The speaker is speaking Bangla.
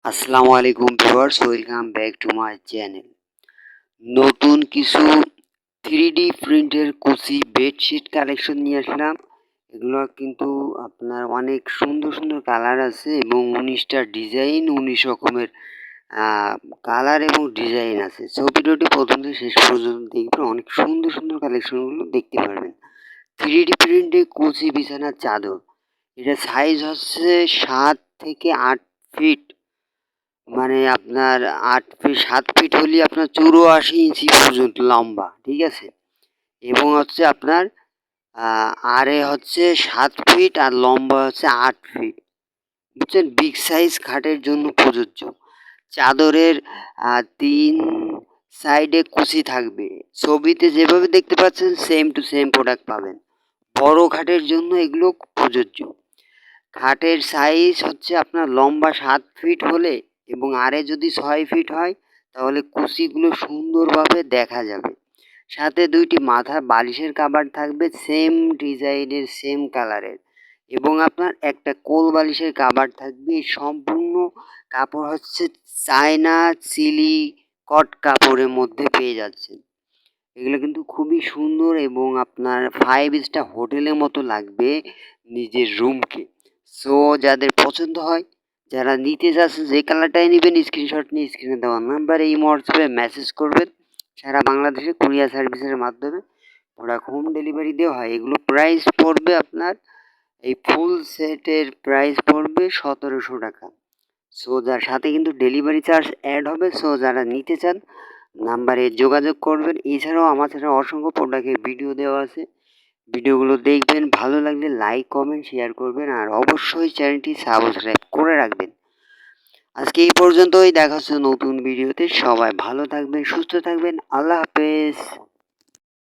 আসসালামু আলাইকুম viewers, welcome back to my channel. নতুন কিছু 3D প্রিন্টের কুচি বেডশিট কালেকশন নিয়ে আসলাম। এগুলো কিন্তু আপনার অনেক সুন্দর সুন্দর কালার আছে এবং 19টা ডিজাইন, 19 রকমের কালার এবং ডিজাইন আছে। সো ভিডিওটি প্রথম থেকে শেষ পর্যন্ত দেখবেন, অনেক সুন্দর সুন্দর কালেকশনগুলো দেখতে পারবেন। 3D প্রিন্টের কুচি বিছানার চাদর, এটা সাইজ হচ্ছে 7 থেকে 8 ফিট, মানে আপনার ৮ ফিট ৭ ফিট হলে আপনার ৮৪ ইঞ্চি পর্যন্ত লম্বা, ঠিক আছে? এবং হচ্ছে আপনার আড়ে হচ্ছে ৭ ফিট আর লম্বা হচ্ছে ৮ ফিট। বুঝছেন? বিগ সাইজ খাটের জন্য প্রযোজ্য। চাদরের ৩ সাইডে কুচি থাকবে। ছবিতে যেভাবে দেখতে পাচ্ছেন সেম টু সেম প্রোডাক্ট পাবেন। বড় খাটের জন্য এগুলো প্রযোজ্য। খাটের সাইজ হচ্ছে আপনার লম্বা ৭ ফিট হলে এবং আড়ে যদি ৬ ফিট হয় তাহলে কুচিগুলো সুন্দরভাবে দেখা যাবে। সাথে ২টি মাথার বালিশের কভার থাকবে সেম ডিজাইনের, সেম কালারের, এবং আপনার একটা কোল বালিশের কভার থাকবে। এই সম্পূর্ণ কাপড় হচ্ছে চায়না সিলিকট কাপড়ের মধ্যে পেয়ে যাচ্ছেন। এগুলো কিন্তু খুবই সুন্দর এবং আপনার 5 স্টার হোটেলের মতো লাগবে নিজের রুমকে। সো যাদের পছন্দ হয়, যারা নিতে যাচ্ছেন যে কালারটাই নেবেন, স্ক্রিনশট নিয়ে স্ক্রিনে দেওয়া নাম্বারে এই হোয়াটসঅ্যাপে মেসেজ করবেন। সারা বাংলাদেশে কুরিয়ার সার্ভিসের মাধ্যমে প্রোডাক্ট হোম ডেলিভারি দেওয়া হয়। এগুলো প্রাইস পড়বে আপনার, এই ফুল সেটের প্রাইস পড়বে ১৭০০ টাকা। সো যার সাথে কিন্তু ডেলিভারি চার্জ অ্যাড হবে। সো যারা নিতে চান নাম্বারে যোগাযোগ করবেন। এছাড়াও আমার কাছে অসংখ্য প্রোডাক্টের ভিডিও দেওয়া আছে, ভিডিওগুলো দেখবেন, ভালো লাগলে লাইক কমেন্ট শেয়ার করবেন আর অবশ্যই চ্যানেলটি সাবস্ক্রাইব করে রাখবেন। আজকে এই পর্যন্তই, দেখা হচ্ছে নতুন ভিডিওতে। সবাই ভালো থাকবেন, সুস্থ থাকবেন। আল্লাহ হাফেজ।